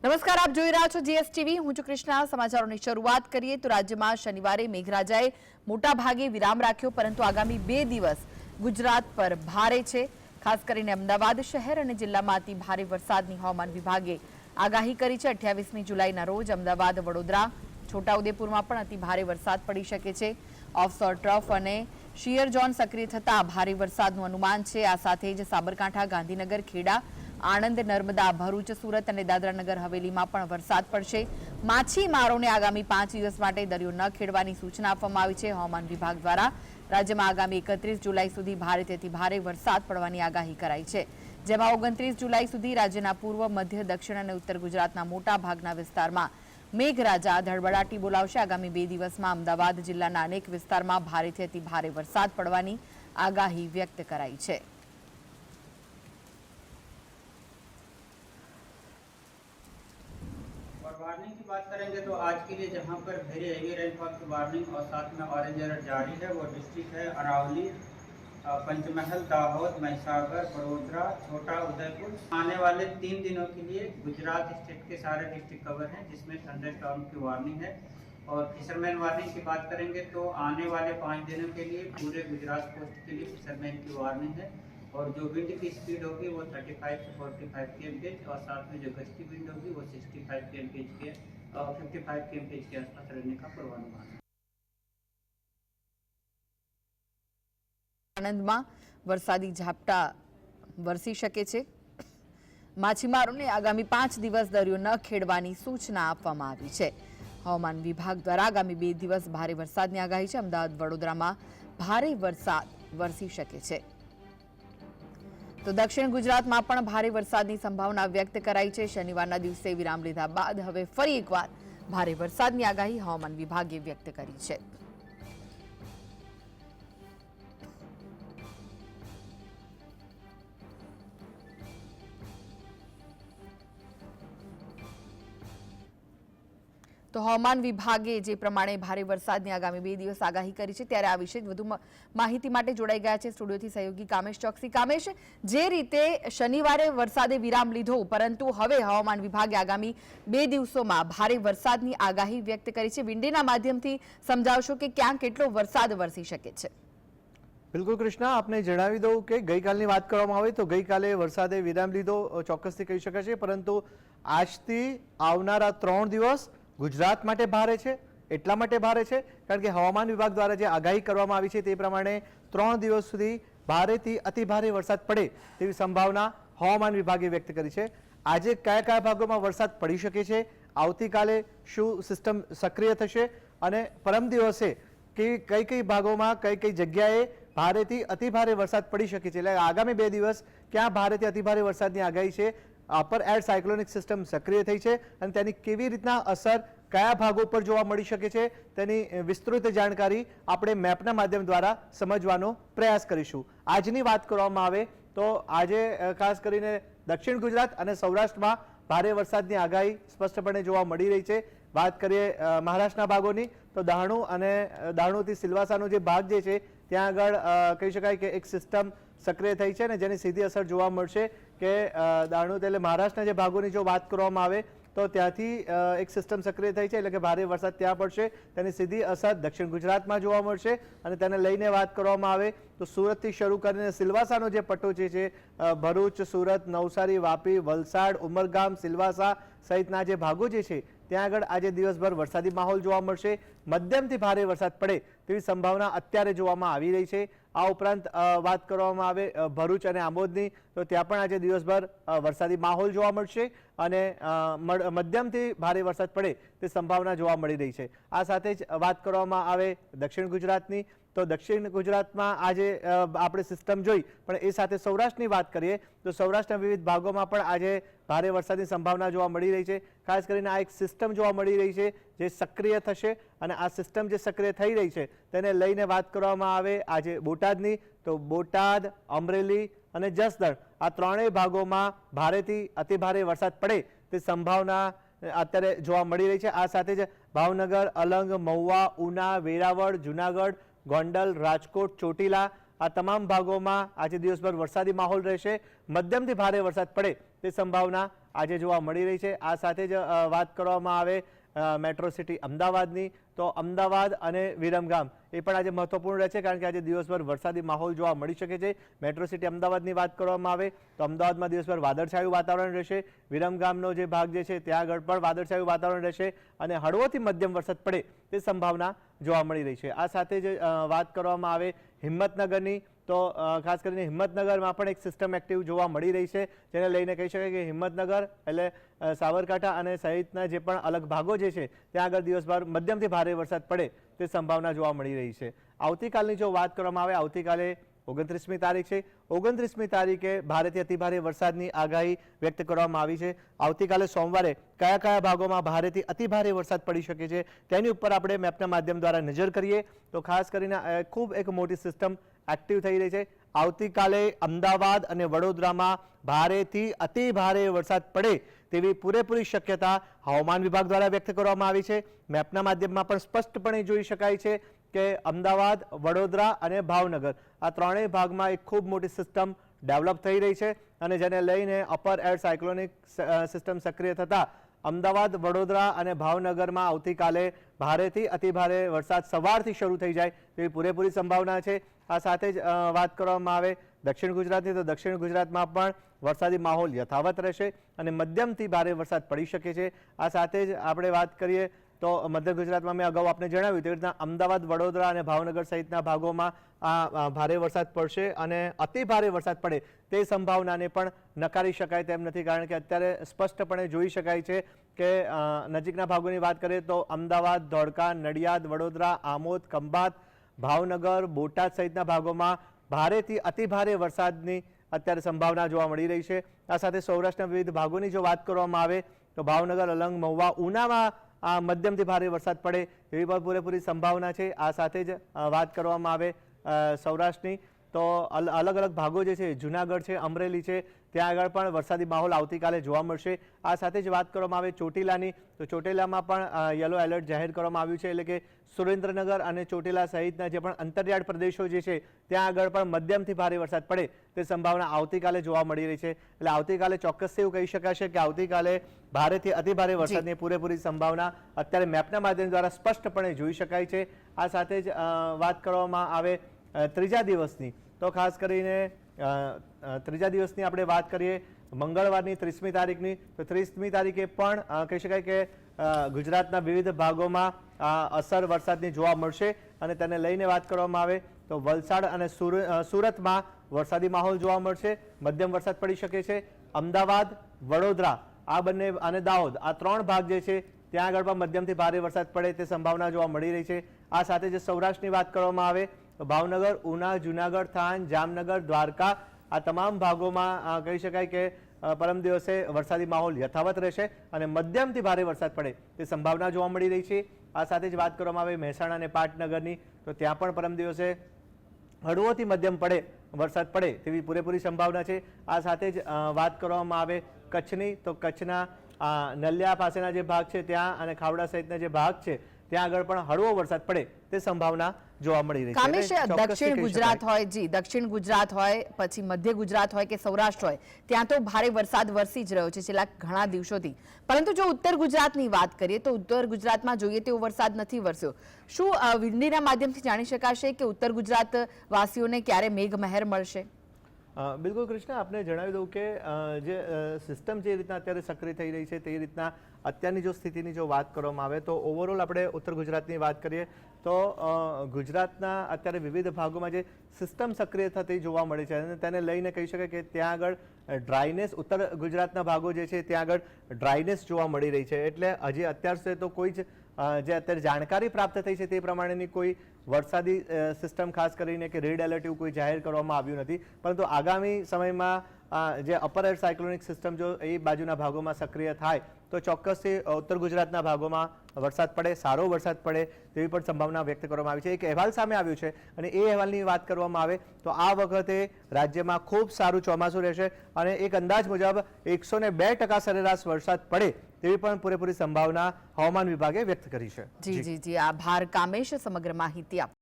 નમસ્કાર, આપ જોઈ રહ્યા છો જીએસટીવી। હું છું કૃષ્ણા। સમાચારોની શરૂઆત કરીએ તો રાજ્યમાં શનિવારે મેઘરાજાએ મોટા ભાગે વિરામ રાખ્યો, પરંતુ આગામી 2 દિવસ ગુજરાત પર ભારે છે। ખાસ કરીને અમદાવાદ શહેર અને જિલ્લામાં અતિ ભારે વરસાદની હવામાન વિભાગે આગાહી કરી છે। 28મી જુલાઈના રોજ અમદાવાદ, વડોદરા, છોટાઉદેપુરમાં પણ અતિ ભારે વરસાદ પડી શકે છે। ઓફશોર ટ્રફ અને શિયર ઝોન સક્રિય થતાં ભારે વરસાદનું અનુમાન છે। આ સાથે જ સાબરકાંઠા, ગાંધીનગર, ખેડા, આણંદ, નર્મદા, ભરૂચ, સુરત અને દાદરાનગર હવેલીમાં પણ વરસાદ પડશે। માછીમારોને આગામી 5 દિવસ માટે દરિયો ન ખેડવાની સૂચના આપવામાં આવી છે। હવામાન વિભાગ દ્વારા રાજ્યમાં આગામી 31 જુલાઈ સુધી ભારેથી અતિ ભારે વરસાદ પડવાની આગાહી કરાઈ છે, જેમાં 29 જુલાઈ સુધી રાજ્યના પૂર્વ, મધ્ય, દક્ષિણ અને ઉત્તર ગુજરાતના મોટા ભાગના વિસ્તારમાં મેઘરાજા ધડબડાટી બોલાવશે। આગામી 2 દિવસમાં અમદાવાદ જિલ્લાના અનેક વિસ્તારમાં ભારેથી અતિ ભારે વરસાદ પડવાની આગાહી વ્યક્ત કરાઈ છે। और वार्निंग की बात करेंगे तो आज के लिए जहां पर वेरी हेवी रेनफॉल की वार्निंग और साथ में ऑरेंज अलर्ट जारी है वो डिस्ट्रिक्ट है अरावली, पंचमहल, दाहोद, महिसागर, बड़ोदरा, छोटा उदयपुर। आने वाले 3 दिनों के लिए गुजरात स्टेट के सारे डिस्ट्रिक्ट कवर हैं, जिसमें थंडरस्टॉर्म की वार्निंग है। और फिशरमैन वार्निंग की बात करेंगे तो आने वाले 5 दिनों के लिए पूरे गुजरात कोस्ट के लिए फिशरमैन की वार्निंग है। और जो विंड की स्पीड होगी वो 35 से 45 km/h और साथ में जो गस्ती विंड होगी वो 65 km/h के 55 km/h के आसपास रहने का पूर्वानुमान है। આણંદમાં વરસાદી ઝાપટા વરસી શકે છે। માછીમારોને આગામી 5 દિવસ દરિયો ન ખેડવાની સૂચના આપવામાં આવી છે। હવામાન વિભાગ દ્વારા આગામી 2 દિવસ ભારે વરસાદની આગાહી છે। અમદાવાદ, વડોદરામાં ભારે વરસાદ વરસી શકે છે। તો દક્ષિણ ગુજરાતમાં પણ ભારે વરસાદની સંભાવના વ્યક્ત કરાઈ છે। શનિવારના દિવસે વિરામ લીધા બાદ હવે ફરી એકવાર ભારે વરસાદની આગાહી હવામાન વિભાગે વ્યક્ત કરી છે। તો હવામાન વિભાગે જે પ્રમાણે ભારે વરસાદની આગામી 2 દિવસ આગાહી કરી છે, ત્યારે આ વિશે વધુ માહિતી માટે જોડાઈ ગયા છે સ્ટુડિયોથી સહયોગી કામેશ ચોકસી। કામેશ, જે રીતે શનિવારે વરસાદે વિરામ લીધો, પરંતુ હવે હવામાન વિભાગે આગામી 2 દિવસોમાં ભારે વરસાદની આગાહી વ્યક્ત કરી છે। વિંડીના માધ્યમથી સમજાવશો કે ક્યાં કેટલો વરસાદ વરસી શકે છે? બિલકુલ કૃષ્ણા, આપને જણાવી દઉં કે ગઈકાલની વાત કરવામાં આવે તો ગઈકાલે વરસાદે વિરામ લીધો ચોક્કસથી કહી શકાય છે, પરંતુ આજથી આવનારા 3 દિવસ ગુજરાત માટે ભારે છે। એટલા માટે ભારે છે કારણ કે હવામાન વિભાગ દ્વારા જે આગાહી કરવામાં આવી છે તે પ્રમાણે 3 દિવસ સુધી ભારેથી અતિ ભારે વરસાદ પડે તેવી સંભાવના હવામાન વિભાગે વ્યક્ત કરી છે। આજે કયા કયા ભાગોમાં વરસાદ પડી શકે છે, આવતીકાલે શું સિસ્ટમ સક્રિય થશે અને પરમ દિવસે કઈ કઈ ભાગોમાં કઈ કઈ જગ્યાએ ભારેથી અતિ ભારે વરસાદ પડી શકે છે, એટલે આગામી 2 દિવસ ક્યાં ભારેથી અતિ ભારે વરસાદની આગાહી છે। અપર એર સાયક્લોનિક સિસ્ટમ સક્રિય થઈ છે અને તેની કેવી રીતના અસર કયા ભાગો પર જોવા મળી શકે છે તેની વિસ્તૃત જાણકારી આપણે મેપના માધ્યમ દ્વારા સમજવાનો પ્રયાસ કરીશું। આજની વાત કરવામાં આવે તો આજે ખાસ કરીને દક્ષિણ ગુજરાત અને સૌરાષ્ટ્રમાં ભારે વરસાદની આગાહી સ્પષ્ટપણે જોવા મળી રહી છે। વાત કરીએ મહારાષ્ટ્રના ભાગોની તો દાહણુથી સિલવાસાનો જે ભાગ જે છે ત્યાં આગળ કહી શકાય કે એક સિસ્ટમ સક્રિય થઈ છે અને જેની સીધી અસર જોવા મળશે કે દાણુદ એટલે મહારાષ્ટ્રના જે ભાગોની જો વાત કરવામાં આવે તો ત્યાંથી એક સિસ્ટમ સક્રિય થઈ છે, એટલે કે ભારે વરસાદ ત્યાં પડશે, તેની સીધી અસર દક્ષિણ ગુજરાતમાં જોવા મળશે। અને તેને લઈને વાત કરવામાં આવે તો સુરતથી શરૂ કરીને સિલવાસાનો જે પટ્ટો છે ભરૂચ, સુરત, નવસારી, વાપી, વલસાડ, ઉમરગામ, સિલવાસા સહિતના જે ભાગો જે છે ત્યાં આગળ આજે દિવસભર વરસાદી માહોલ જોવા મળશે। મધ્યમથી ભારે વરસાદ પડે તેવી સંભાવના અત્યારે જોવામાં આવી રહી છે। આ ઉપરાંત વાત કરવામાં આવે ભરૂચ અને આમોદની તો ત્યાં પણ આજે દિવસભર વરસાદી માહોલ જોવા મળશે અને મધ્યમથી ભારે વરસાદ પડે તે સંભાવના જોવા મળી રહી છે। આ સાથે જ વાત કરવામાં આવે દક્ષિણ ગુજરાતની તો દક્ષિણ ગુજરાતમાં આજે આપણે સિસ્ટમ જોઈ, પણ એ સાથે સૌરાષ્ટ્રની વાત કરીએ તો સૌરાષ્ટ્રના વિવિધ ભાગોમાં પણ આજે ભારે વરસાદની સંભાવના જોવા મળી રહી છે। ખાસ કરીને આ એક સિસ્ટમ જોવા મળી રહી છે જે સક્રિય થશે અને આ સિસ્ટમ જે સક્રિય થઈ રહી છે તેને લઈને વાત કરવામાં આવે આજે બોટાદની તો બોટાદ, અમરેલી અને જસદણ આ ત્રણેય ભાગોમાં ભારેથી અતિ ભારે વરસાદ પડે તે સંભાવના અત્યારે જોવા મળી રહી છે। આ સાથે જ ભાવનગર, અલંગ, મહુવા, ઉના, વેરાવળ, જુનાગઢ, ગોંડલ, રાજકોટ, ચોટીલા આ તમામ ભાગોમાં આજે દિવસભર વરસાદી માહોલ રહેશે। મધ્યમથી ભારે વરસાદ પડે તે સંભાવના આજે જોવા મળી રહી છે। આ સાથે જ વાત કરવામાં આવે મેટ્રો સિટી અમદાવાદની, તો અમદાવાદ અને વિરમગામ એ પણ આજે મહત્વપૂર્ણ રહેશે, કારણ કે આજે દિવસભર વરસાદી માહોલ જોવા મળી શકે છે। મેટ્રો સિટી અમદાવાદની વાત કરવામાં આવે તો અમદાવાદમાં દિવસભર વાદળછાયું વાતાવરણ રહેશે। વિરમગામનો જે ભાગ જે છે ત્યાં આગળ પણ વાદળછાયું વાતાવરણ રહેશે અને હળવોથી મધ્યમ વરસાદ પડે તે સંભાવના જોવા મળી રહી છે। આ સાથે જ વાત કરવામાં આવે હિંમતનગરની, તો ખાસ કરીને હિંમતનગરમાં પણ એક સિસ્ટમ એક્ટિવ જોવા મળી રહી છે, જેને લઈને કહી શકાય કે હિંમતનગર એટલે સાબરકાંઠા અને સહિતના જે પણ અલગ ભાગો જે છે ત્યાં આગળ દિવસભર મધ્યમથી ભારે વરસાદ પડે તે સંભાવના જોવા મળી રહી છે। આવતીકાલની જો વાત કરવામાં આવે, આવતીકાલે 29મી તારીખ છે। 29મી તારીખે ભારેથી અતિભારે વરસાદની આગાહી વ્યક્ત કરવામાં આવી છે। આવતીકાલે સોમવારે કયા કયા ભાગોમાં ભારેથી અતિભારે વરસાદ પડી શકે છે તેની ઉપર આપણે મેપના માધ્યમ દ્વારા નજર કરીએ તો ખાસ કરીને ખૂબ એક મોટી સિસ્ટમ એક્ટિવ થઈ રહી છે। આવતીકાલે અમદાવાદ અને વડોદરામાં ભારેથી અતિ ભારે વરસાદ પડે તેવી પૂરેપૂરી શક્યતા હવામાન વિભાગ દ્વારા વ્યક્ત કરવામાં આવી છે। મેપના માધ્યમમાં પણ સ્પષ્ટપણે જોઈ શકાય છે કે અમદાવાદ, વડોદરા અને ભાવનગર આ ત્રણેય ભાગમાં એક ખૂબ મોટી સિસ્ટમ ડેવલપ થઈ રહી છે અને જેને લઈને અપર એર સાયક્લોનિક સિસ્ટમ સક્રિય થતાં અમદાવાદ, વડોદરા અને ભાવનગરમાં આવતીકાલે ભારેથી અતિભારે વરસાદ સવારથી શરૂ થઈ જાય તેવી પૂરેપૂરી સંભાવના છે। આ સાથે જ વાત કરવામાં આવે દક્ષિણ ગુજરાતની, તો દક્ષિણ ગુજરાતમાં પણ વરસાદી માહોલ યથાવત રહેશે અને મધ્યમથી ભારે વરસાદ પડી શકે છે। આ સાથે જ આપણે વાત કરીએ તો મધ્ય ગુજરાતમાં મેં અગાઉ આપને જણાવ્યું તેવી રીતના અમદાવાદ, વડોદરા અને ભાવનગર સહિતના ભાગોમાં આ ભારે વરસાદ પડશે અને અતિ ભારે વરસાદ પડે તે સંભાવનાને પણ નકારી શકાય તેમ નથી, કારણ કે અત્યારે સ્પષ્ટપણે જોઈ શકાય છે કે નજીકના ભાગોની વાત કરીએ તો અમદાવાદ, ધોળકા, નડિયાદ, વડોદરા, આમોદ, ખંભાત, ભાવનગર, બોટાદ સહિતના ભાગોમાં ભારેથી અતિ ભારે વરસાદની અત્યારે સંભાવના જોવા મળી રહી છે। આ સાથે સૌરાષ્ટ્રના વિવિધ ભાગોની જો વાત કરવામાં આવે તો ભાવનગર, અલંગ, મહુવા, ઉનામાં મધ્યમથી ભારે વરસાદ પડે એવી પણ પૂરેપૂરી સંભાવના છે। આ સાથે જ વાત કરવામાં આવે સૌરાષ્ટ્રની તો અલગ અલગ ભાગો જે છે જૂનાગઢ છે, અમરેલી છે ત્યાં આગળ પણ વરસાદી માહોલ આવતીકાલે જોવા મળશે। આ સાથે જ વાત કરવામાં આવે ચોટીલાની, તો ચોટીલામાં પણ યલો એલર્ટ જાહેર કરવામાં આવ્યું છે, એટલે કે સુરેન્દ્રનગર અને ચોટીલા સહિતના જે પણ અંતરિયાળ પ્રદેશો જે છે ત્યાં આગળ પણ મધ્યમથી ભારે વરસાદ પડે તે સંભાવના આવતીકાલે જોવા મળી રહી છે। એટલે આવતીકાલે ચોક્કસથી એવું કહી શકાશે કે આવતીકાલે ભારેથી અતિભારે વરસાદની પૂરેપૂરી સંભાવના અત્યારે મેપના માધ્યમ દ્વારા સ્પષ્ટપણે જોઈ શકાય છે। આ સાથે જ વાત કરવામાં આવે ત્રીજા દિવસની, તો ખાસ કરીને ત્રીજા દિવસની આપણે વાત કરીએ મંગળવારની 30મી તારીખની, તો 30મી તારીખે પણ કહી શકાય કે ગુજરાતના વિવિધ ભાગોમાં અસર વરસાદની જોવા મળશે અને તેને લઈને વાત કરવામાં આવે તો વલસાડ અને સુરતમાં વરસાદી માહોલ જોવા મળશે, મધ્યમ વરસાદ પડી શકે છે। અમદાવાદ, વડોદરા આ બંને અને દાહોદ આ ત્રણ ભાગ જે છે ત્યાં આગળ પણ મધ્યમથી ભારે વરસાદ પડે તે સંભાવના જોવા મળી રહી છે। આ સાથે જ સૌરાષ્ટ્રની વાત કરવામાં આવે તો ભાવનગર, ઉના, જુનાગઢ, થાન, જામનગર, દ્વારકા આ તમામ ભાગોમાં કહી શકાય કે પરમ દિવસે વરસાદી માહોલ યથાવત રહેશે અને મધ્યમથી ભારે વરસાદ પડે તે સંભાવના જોવા મળી રહી છે। આ સાથે જ વાત કરવામાં આવે મહેસાણા અને પાટનગરની, તો ત્યાં પણ પરમ દિવસે હળવોથી મધ્યમ વરસાદ પડે તેવી પૂરેપૂરી સંભાવના છે। આ સાથે જ વાત કરવામાં આવે કચ્છની, તો કચ્છના નલિયા પાસેના જે ભાગ છે ત્યાં અને ખાવડા સહિતના જે ભાગ છે ત્યાં આગળ પણ હળવો વરસાદ પડે તે સંભાવના જોવા મળી રહી છે। કામેશ, દક્ષિણ ગુજરાત હોય જી, દક્ષિણ ગુજરાત હોય, પછી મધ્ય ગુજરાત હોય કે સૌરાષ્ટ્ર હોય, ત્યાં તો ભારે વરસાદ વરસી જ રહ્યો છે છેલ્લા ઘણા દિવસોથી, પરંતુ જો ઉત્તર ગુજરાતની વાત કરીએ તો ઉત્તર ગુજરાતમાં જોઈએ તેવો વરસાદ નથી વરસ્યો। શું વીજળીના માધ્યમથી જાણી શકાશે કે ઉત્તર ગુજરાત વાસીઓને ક્યારે મેઘમહેર મળશે? બિલકુલ કૃષ્ણા, આપને જણાવી દઉં કે જે સિસ્ટમ જે રીતના અત્યારે સક્રિય થઈ રહી છે તે રીતના અત્યારની જો સ્થિતિની જો વાત કરવામાં આવે તો ઓવરઓલ આપણે ઉત્તર ગુજરાતની વાત કરીએ તો ગુજરાતના અત્યારે વિવિધ ભાગોમાં જે સિસ્ટમ સક્રિય થતી જોવા મળે છે અને તેને લઈને કહી શકાય કે ત્યાં આગળ ડ્રાયનેસ, ઉત્તર ગુજરાતના ભાગો જે છે ત્યાં આગળ ડ્રાયનેસ જોવા મળી રહી છે। એટલે હજી અત્યાર સુધી તો કોઈ જ જે અત્યારે જાણકારી પ્રાપ્ત થઈ છે તે પ્રમાણેની કોઈ વરસાદી સિસ્ટમ ખાસ કરીને કે રેડ એલર્ટ એવું કોઈ જાહેર કરવામાં આવ્યું નથી, પરંતુ આગામી સમયમાં જે અપર એર સાયક્લોનિક સિસ્ટમ જો એ બાજુના ભાગોમાં સક્રિય થાય તો ચોક્કસથી ઉત્તર ગુજરાતના ભાગોમાં વરસાદ પડે, સારો વરસાદ પડે તેવી પણ સંભાવના વ્યક્ત કરવામાં આવી છે। એક અહેવાલ સામે આવ્યું છે અને એ અહેવાલની વાત કરવામાં આવે તો આ વખતે રાજ્યમાં ખૂબ સારું ચોમાસું રહેશે અને એક અંદાજ મુજબ 102% સરેરાશ વરસાદ પડે તેવી પણ પૂરેપૂરી સંભાવના હવામાન વિભાગે વ્યક્ત કરી છે। જી જી જી, આભાર કામેશ સમગ્ર માહિતી